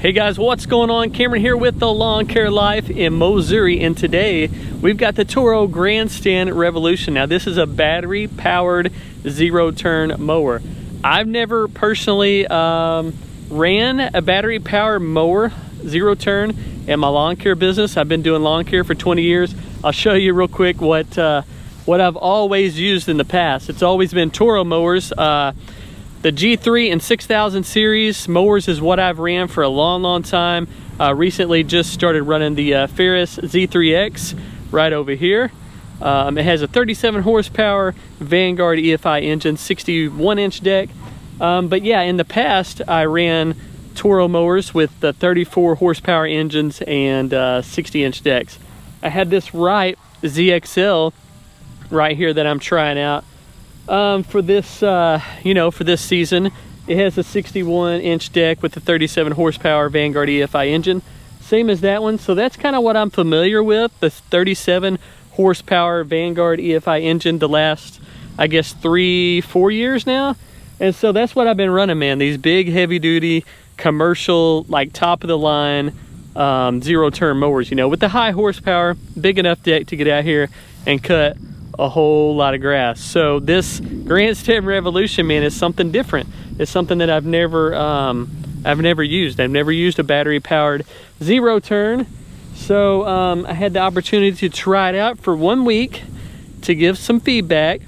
Hey guys, what's going on? Cameron here with the Lawn Care Life in Missouri, and today we've got the Toro Grandstand Revolution. Now this is a battery powered zero turn mower. I've never personally ran a battery powered mower zero turn in my lawn care business. I've been doing lawn care for 20 years. I'll show you real quick what I've always used in the past. It's always been Toro mowers. The G3 and 6000 series mowers is what I've ran for a long time. Recently just started running the Ferris Z3X right over here. It has a 37 horsepower Vanguard EFI engine, 61-inch deck. But yeah, in the past I ran Toro mowers with the 34 horsepower engines and 60-inch decks. I had this Wright ZXL right here that I'm trying out. For this, for this season. It has a 61-inch deck with the 37 horsepower Vanguard EFI engine, same as that one. So that's kind of what I'm familiar with, the 37 horsepower Vanguard EFI engine, the last, I guess, 3-4 years now. And so that's what I've been running, man. These big, heavy-duty, commercial, like top-of-the-line zero-turn mowers, with the high horsepower, big enough deck to get out here and cut a whole lot of grass. So this Grandstand Revolution, man, is something different. It's something that I've never used. I've never used a battery powered zero turn. So I had the opportunity to try it out for 1 week to give some feedback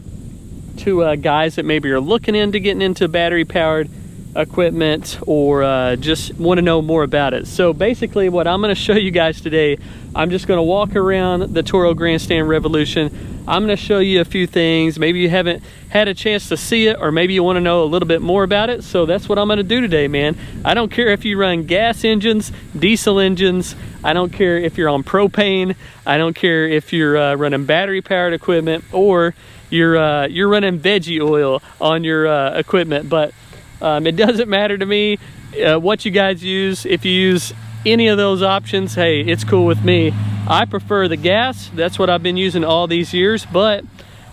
to guys that maybe are looking into getting into battery powered equipment or just want to know more about it. So basically what I'm going to show you guys today, I'm just going to walk around the Toro Grandstand Revolution. I'm going to show you a few things. Maybe you haven't had a chance to see it, or maybe you want to know a little bit more about it. So that's what I'm going to do today, man. I don't care if you run gas engines, diesel engines. I don't care if you're on propane. I don't care if you're running battery powered equipment, or you're running veggie oil on your equipment. But it doesn't matter to me what you guys use. If you use any of those options, hey, it's cool with me. I prefer the gas. That's what I've been using all these years, but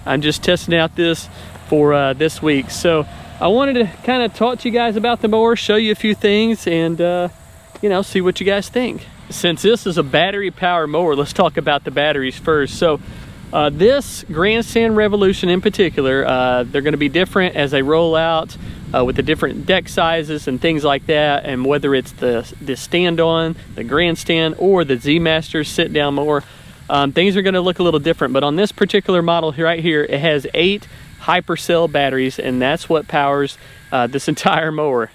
I'm just testing out this for this week. So I wanted to kind of talk to you guys about the mower, show you a few things, and see what you guys think. Since this is a battery powered mower, let's talk about the batteries first. So this Grandstand Revolution in particular, they're going to be different as they roll out with the different deck sizes and things like that, and whether it's the stand-on, the Grandstand, or the Z-Master sit-down mower, things are going to look a little different. But on this particular model right here, it has 8 Hypercell batteries, and that's what powers this entire mower.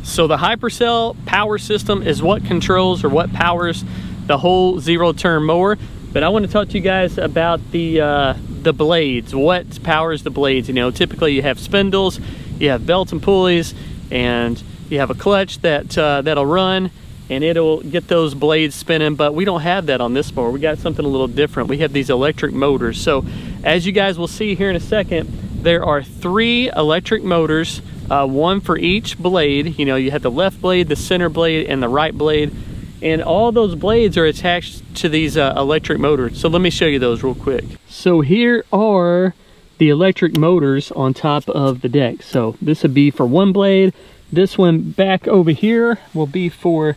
So the Hypercell power system is what controls or what powers the whole zero-turn mower. But I want to talk to you guys about the blades. What powers the blades? Typically you have spindles, you have belts and pulleys, and you have a clutch that'll run, and it'll get those blades spinning. But we don't have that on this mower. We got something a little different. We have these electric motors. So as you guys will see here in a second, there are 3 electric motors, one for each blade. You have the left blade, the center blade, and the right blade. And all those blades are attached to these electric motors. So let me show you those real quick. So here are the electric motors on top of the deck. So this would be for one blade. This one back over here will be for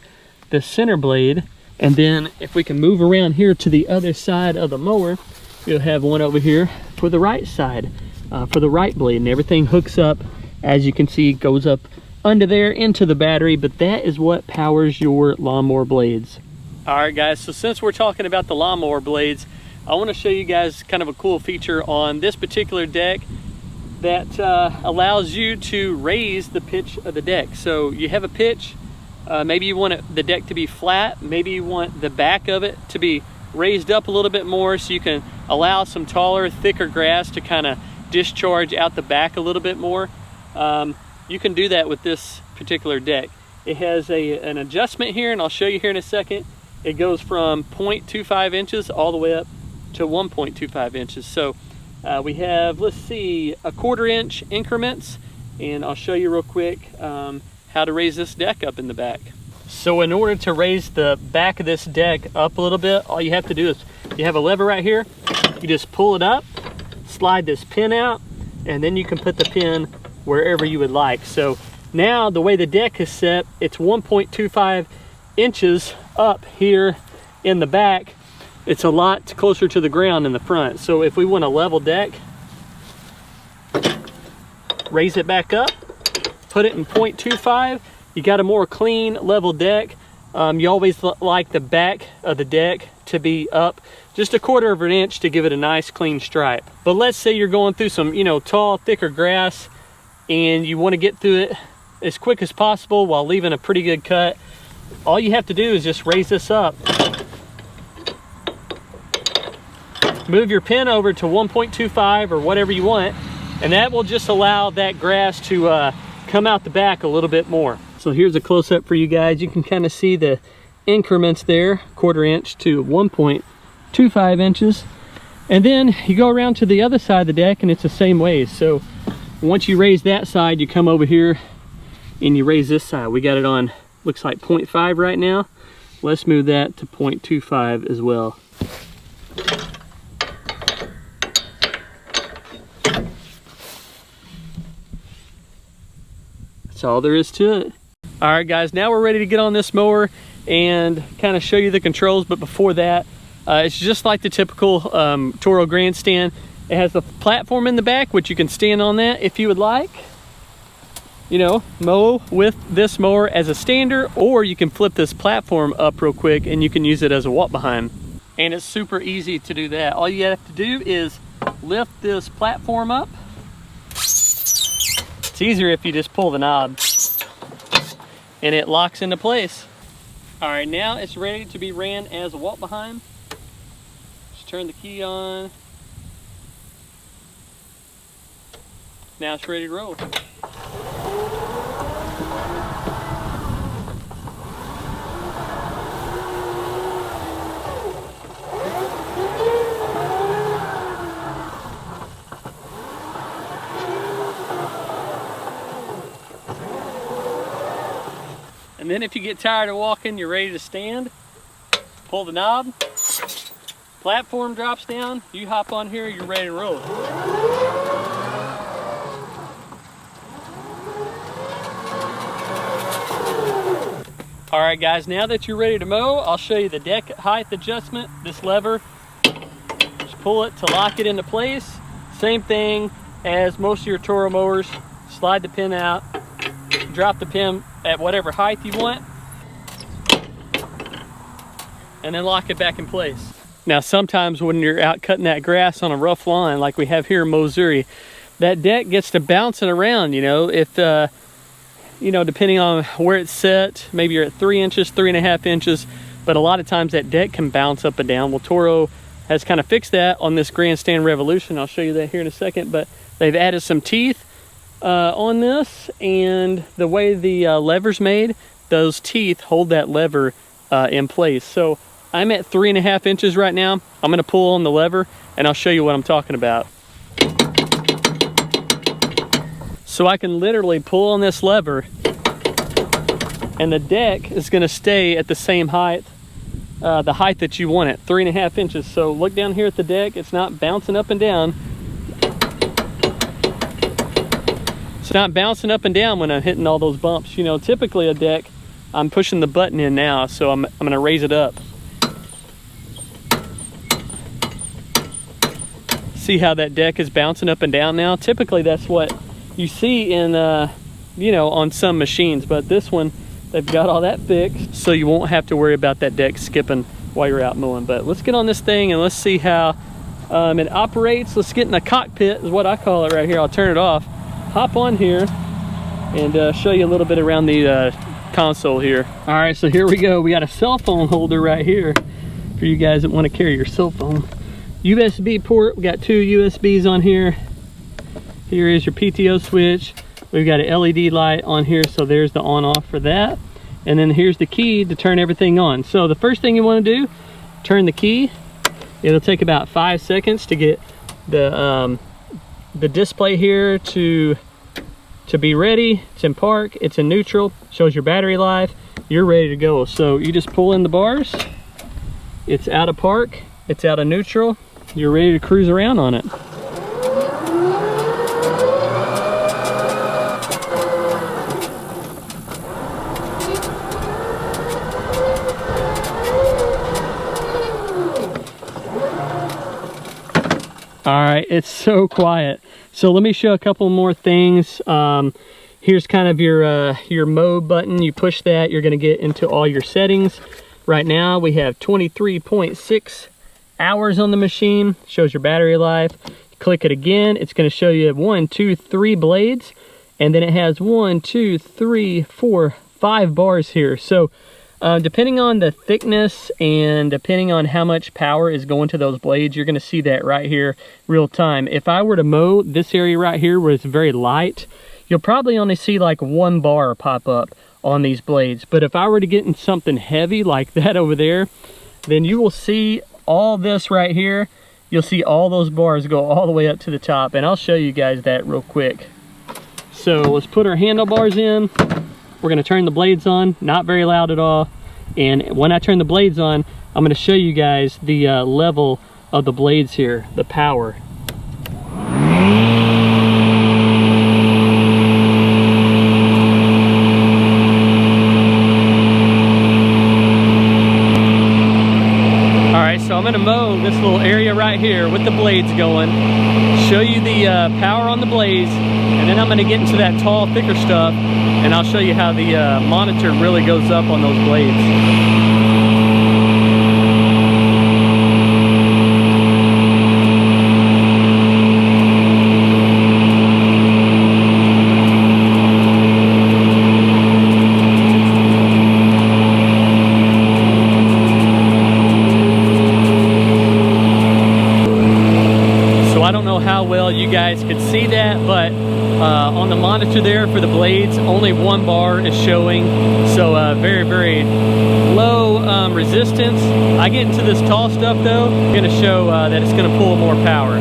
the center blade. And then if we can move around here to the other side of the mower, you'll have one over here for the right side, for the right blade. And everything hooks up, as you can see, goes up under there into the battery. But that is what powers your lawnmower blades. All right guys, so since we're talking about the lawnmower blades, I want to show you guys kind of a cool feature on this particular deck that allows you to raise the pitch of the deck. So you have a pitch, maybe you want the deck to be flat, maybe you want the back of it to be raised up a little bit more, so you can allow some taller, thicker grass to kind of discharge out the back a little bit more. You can do that with this particular deck. It has an adjustment here, and I'll show you here in a second. It goes from 0.25 inches all the way up to 1.25 inches. So we have, let's see, a 1/4 inch increments, and I'll show you real quick how to raise this deck up in the back. So in order to raise the back of this deck up a little bit, all you have to do is, you have a lever right here, you just pull it up, slide this pin out, and then you can put the pin wherever you would like. So Now the way the deck is set, it's 1.25 inches up here in the back. It's a lot closer to the ground in the front. So if we want a level deck, raise it back up, put it in 0.25, you got a more clean level deck. You always like the back of the deck to be up just 1/4 of an inch to give it a nice clean stripe. But let's say you're going through some, tall, thicker grass and you want to get through it as quick as possible while leaving a pretty good cut. All you have to do is just raise this up. Move your pin over to 1.25 or whatever you want, and that will just allow that grass to come out the back a little bit more. So here's a close-up for you guys. You can kind of see the increments there, 1/4 inch to 1.25 inches. And then you go around to the other side of the deck and it's the same way. So once you raise that side, you come over here and you raise this side. We got it on, looks like 0.5 right now. Let's move that to 0.25 as well. That's all there is to it. All right guys, now we're ready to get on this mower and kind of show you the controls. But before that, it's just like the typical Toro Grandstand. It has the platform in the back, which you can stand on that if you would like. Mow with this mower as a stander, or you can flip this platform up real quick and you can use it as a walk behind. And it's super easy to do that. All you have to do is lift this platform up. It's easier if you just pull the knob and it locks into place. All right, now it's ready to be ran as a walk behind. Just turn the key on. Now it's ready to roll. And then if you get tired of walking, you're ready to stand, pull the knob, platform drops down, you hop on here, you're ready to roll. All right guys, now that you're ready to mow, I'll show you the deck height adjustment. This lever, just pull it to lock it into place. Same thing as most of your Toro mowers. Slide the pin out, drop the pin at whatever height you want, and then lock it back in place. Now sometimes when you're out cutting that grass on a rough lawn like we have here in Missouri, that deck gets to bouncing around. If depending on where it's set, maybe you're at 3 inches, 3.5 inches, but a lot of times that deck can bounce up and down. Well, Toro has kind of fixed that on this Grandstand Revolution. I'll show you that here in a second, but they've added some teeth on this, and the way the lever's made, those teeth hold that lever in place. So I'm at 3.5 inches right now. I'm gonna pull on the lever and I'll show you what I'm talking about. So I can literally pull on this lever and the deck is gonna stay at the same height, the height that you want it, 3.5 inches. So look down here at the deck, it's not bouncing up and down. It's not bouncing up and down when I'm hitting all those bumps. Typically a deck, I'm pushing the button in now, so I'm gonna raise it up. See how that deck is bouncing up and down now? Typically that's what you see in, on some machines, but this one, they've got all that fixed, so you won't have to worry about that deck skipping while you're out mowing. But let's get on this thing and let's see how it operates. Let's get in the cockpit, is what I call it right here. I'll turn it off. Hop on here and show you a little bit around the console here. All right, so here we go. We got a cell phone holder right here for you guys that want to carry your cell phone. USB port, we got 2 USBs on here. Here is your PTO switch. We've got an LED light on here, so there's the on off for that. And then here's the key to turn everything on. So the first thing you want to do, turn the key. It'll take about 5 seconds to get the display here to be ready. It's in park, it's in neutral, shows your battery life, you're ready to go. So you just pull in the bars, it's out of park, it's out of neutral, you're ready to cruise around on it. All right, it's so quiet. So let me show a couple more things. Here's kind of your mode button. You push that, you're gonna get into all your settings. Right now we have 23.6 hours on the machine. Shows your battery life. Click it again, it's gonna show you 1, 2, 3 blades. And then it has 1, 2, 3, 4, 5 bars here. So depending on the thickness and depending on how much power is going to those blades, you're gonna see that right here real time. If I were to mow this area right here where it's very light, you'll probably only see like 1 bar pop up on these blades. But if I were to get in something heavy like that over there, then you will see all this right here. You'll see all those bars go all the way up to the top, and I'll show you guys that real quick. So let's put our handlebars in. We're gonna turn the blades on, not very loud at all. And when I turn the blades on, I'm gonna show you guys the level of the blades here, the power. All right, so I'm gonna mow this little area right here with the blades going, show you the power on the blades, and then I'm gonna get into that tall, thicker stuff, and I'll show you how the monitor really goes up on those blades. I don't know how well you guys could see that, but on the monitor there for the blades, only 1 bar is showing. So very, very low resistance. I get into this tall stuff though, I'm gonna show that it's gonna pull more power.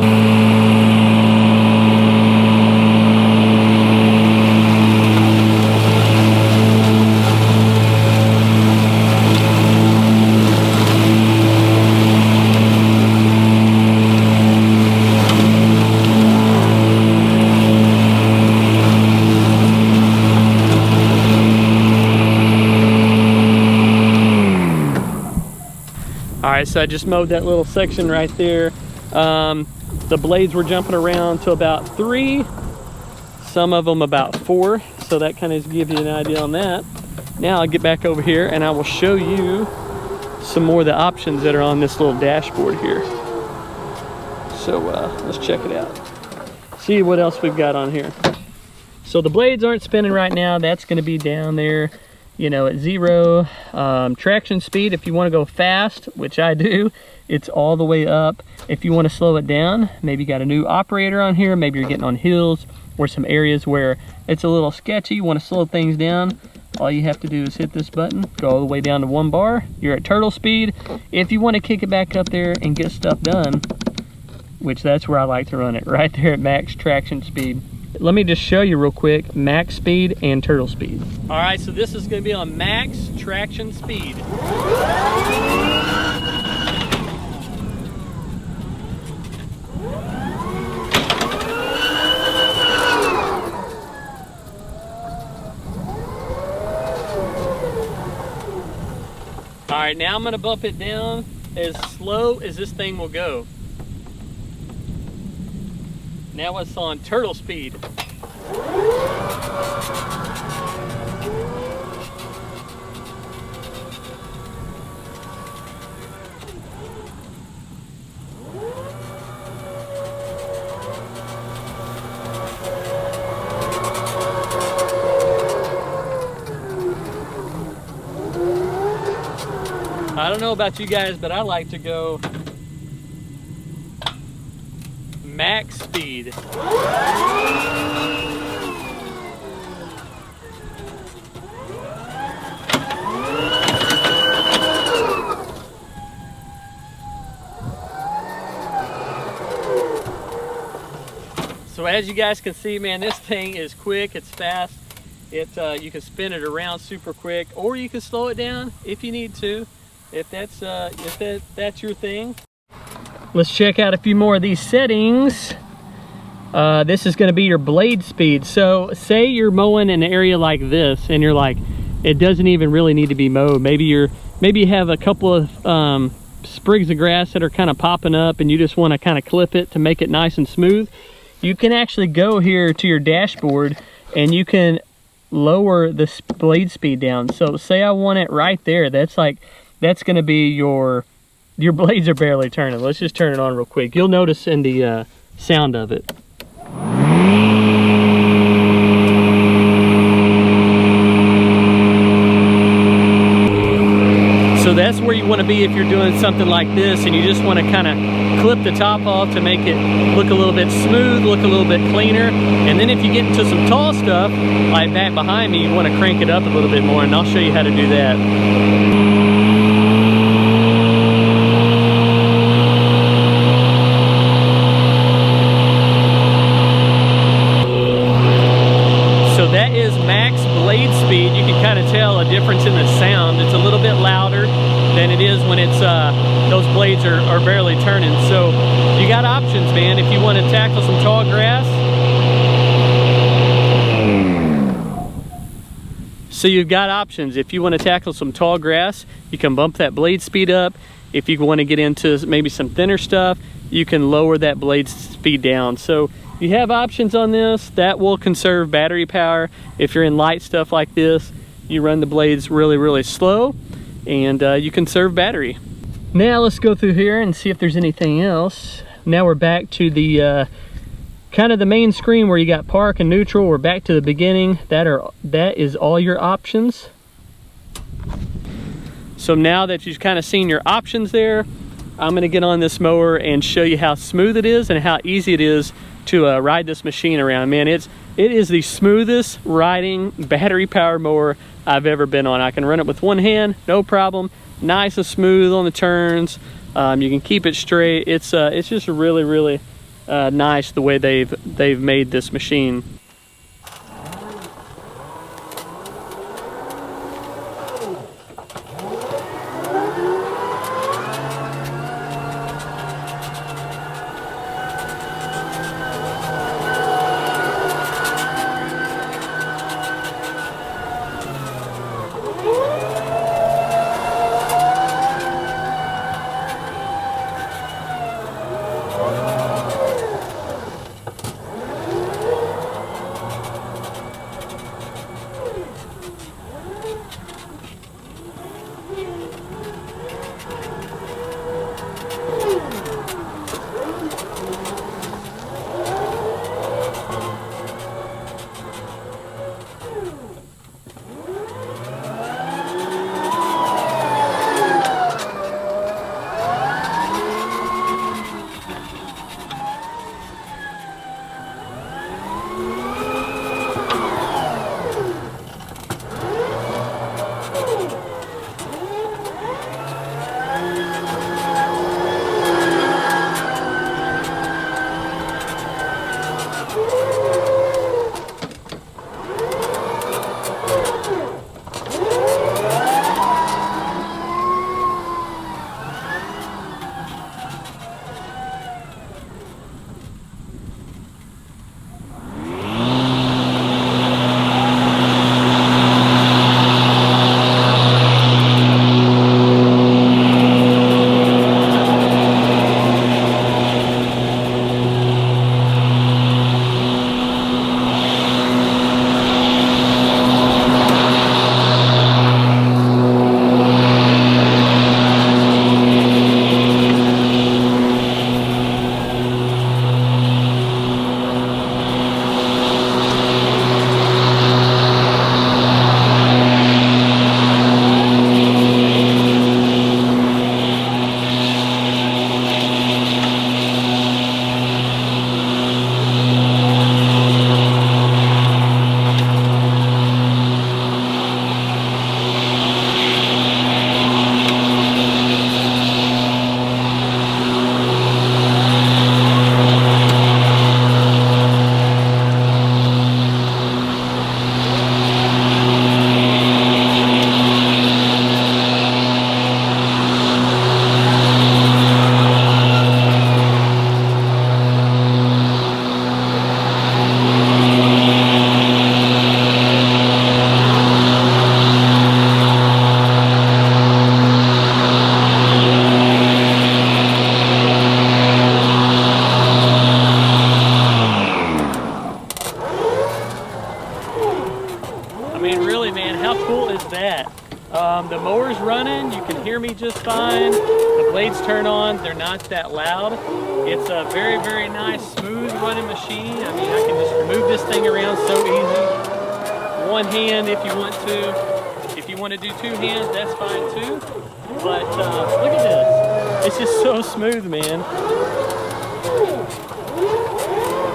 All right, so I just mowed that little section right there. The blades were jumping around to about 3, some of them about 4. So that kind of gives you an idea on that. Now I'll get back over here and I will show you some more of the options that are on this little dashboard here. So let's check it out. See what else we've got on here. So the blades aren't spinning right now. That's gonna be down there, you know, at 0. Traction speed, if you want to go fast, which I do, it's all the way up. If you want to slow it down, maybe you got a new operator on here, maybe you're getting on hills or some areas where it's a little sketchy, you want to slow things down, all you have to do is hit this button, go all the way down to 1 bar, you're at turtle speed. If you want to kick it back up there and get stuff done, which that's where I like to run it, right there at max traction speed. Let me just show you real quick, max speed and turtle speed. All right, so this is gonna be on max traction speed. All right, now I'm gonna bump it down as slow as this thing will go. Now it's on turtle speed. I don't know about you guys, but I like to go max speed. So as you guys can see, man, this thing is quick, it's fast. You can spin it around super quick, or you can slow it down if you need to, if that's your thing. Let's check out a few more of these settings. This is going to be your blade speed. So say you're mowing an area like this and you're like, it doesn't even really need to be mowed. Maybe you have a couple of sprigs of grass that are kind of popping up and you just want to kind of clip it to make it nice and smooth, you can actually go here to your dashboard and you can lower the blade speed down. So say I want it right there, that's going to be your blades are barely turning. Let's just turn it on real quick. You'll notice in the sound of it. So that's where you want to be if you're doing something like this and you just want to kind of clip the top off to make it look a little bit smooth, look a little bit cleaner. And then if you get into some tall stuff, like that behind me, you want to crank it up a little bit more, and I'll show you how to do that. So that is max blade speed. You can kind of tell a difference in the sound. It's a little bit louder than it is when it's those blades are barely turning. So you got options, man. If you want to tackle some tall grass, so you've got options. If you want to tackle some tall grass, you can bump that blade speed up. If you want to get into maybe some thinner stuff, you can lower that blade speed down. So you have options on this that will conserve battery power. If you're in light stuff like this, you run the blades really, really slow, and you conserve battery. Now let's go through here and see if there's anything else. Now we're back to the kind of the main screen where you got park and neutral. We're back to the beginning. That is all your options. So now that you've kind of seen your options there, I'm going to get on this mower and show you how smooth it is and how easy it is to ride this machine around. Man, it is the smoothest riding battery powered mower I've ever been on. I can run it with one hand, no problem. Nice and smooth on the turns. You can keep it straight. It's just really, really nice the way they've made this machine. mower's running. You can hear me just fine. The blades turn on. They're not that loud. It's a very, very nice, smooth running machine. I mean, I can just move this thing around so easy. One hand if you want to. If you want to do two hands, that's fine too. But look at this. It's just so smooth, man.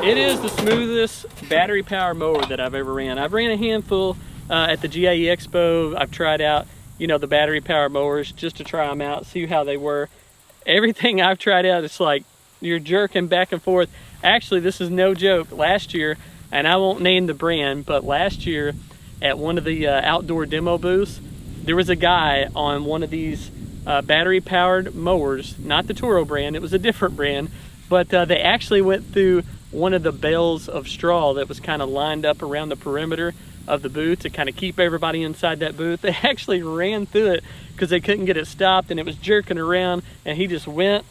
It is the smoothest battery power mower that I've ever ran. I've ran a handful at the GIE Expo. I've tried out, you know, the battery power mowers just to try them out, see how they were. Everything I've tried out, it's like you're jerking back and forth. Actually, this is no joke. Last year, and I won't name the brand, but last year at one of the outdoor demo booths, there was a guy on one of these battery powered mowers, not the Toro brand, it was a different brand, but they actually went through one of the bales of straw that was kind of lined up around the perimeter of the booth to kind of keep everybody inside that booth. They actually ran through it because they couldn't get it stopped and it was jerking around, and he just went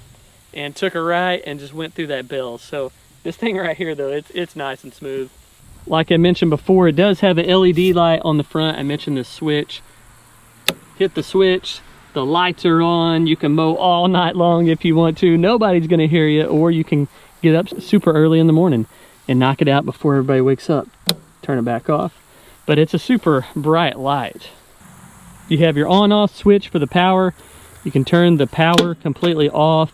and took a right and just went through that bale. So this thing right here though, it's nice and smooth. Like I mentioned before, it does have an LED light on the front. I mentioned the switch. Hit the switch, the lights are on. You can mow all night long if you want to. Nobody's gonna hear you, or you can get up super early in the morning and knock it out before everybody wakes up. Turn it back off. But it's a super bright light. You have your on-off switch for the power. You can turn the power completely off.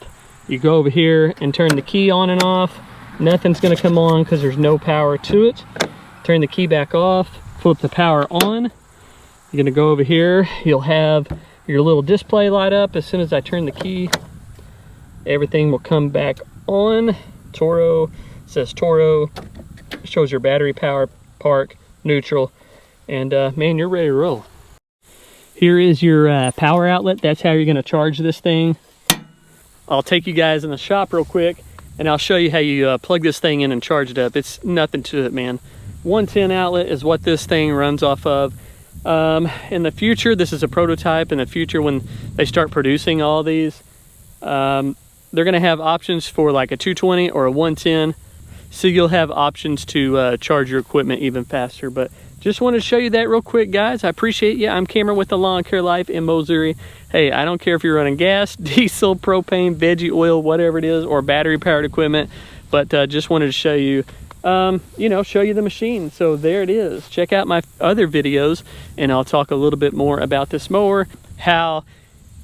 You go over here and turn the key on and off. Nothing's gonna come on because there's no power to it. Turn the key back off, flip the power on. You're gonna go over here. You'll have your little display light up. As soon as I turn the key, everything will come back on. Toro, says Toro, shows your battery power, park, neutral, and man, you're ready to roll. Here is your power outlet. That's how you're gonna charge this thing. I'll take you guys in the shop real quick and I'll show you how you plug this thing in and charge it up. It's nothing to it, man. 110 outlet is what this thing runs off of. In the future, this is a prototype. In the future, when they start producing all these, they're gonna have options for like a 220 or a 110. So you'll have options to charge your equipment even faster. But just wanted to show you that real quick, guys. I appreciate you. I'm Cameron with the Lawn Care Life in Missouri. Hey, I don't care if you're running gas, diesel, propane, veggie oil, whatever it is, or battery powered equipment, but just wanted to show you, you know, show you the machine. So there it is. Check out my other videos and I'll talk a little bit more about this mower, how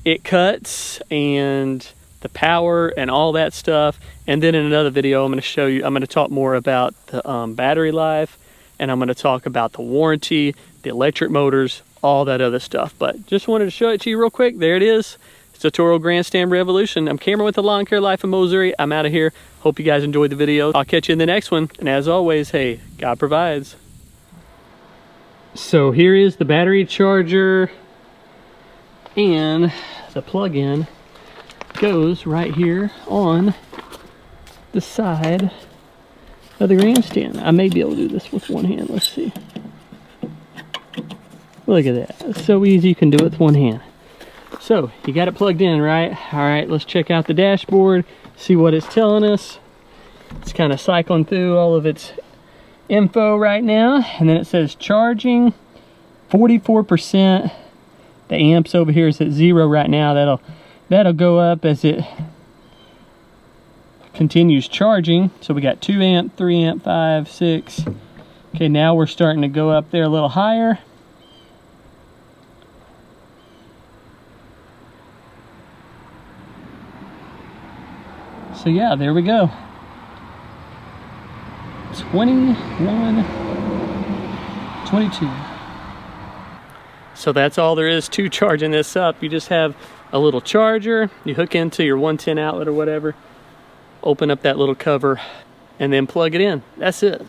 it cuts and the power and all that stuff. And then in another video, I'm going to show you, I'm going to talk more about the battery life, and I'm going to talk about the warranty, the electric motors, all that other stuff. But just wanted to show it to you real quick. There it is. It's a Toro Grandstand Revolution. I'm Cameron with the Lawn Care Life in Missouri. I'm out of here. Hope you guys enjoyed the video. I'll catch you in the next one. And as always, hey, God provides. So here is the battery charger, and the plug-in goes right here on the side of the grandstand. I may be able to do this with one hand. Let's see. Look at that. It's so easy, you can do it with one hand. So you got it plugged in, right? All right, let's check out the dashboard, see what it's telling us. It's kind of cycling through all of its info right now, and then it says charging 44%. The amps over here is at 0 right now. That'll go up as it continues charging. So we got 2 amp, 3 amp, 5, 6. Okay, now we're starting to go up there a little higher. So yeah, there we go. 21, 22. So that's all there is to charging this up. You just have a little charger, you hook into your 110 outlet or whatever, open up that little cover, and then plug it in. That's it.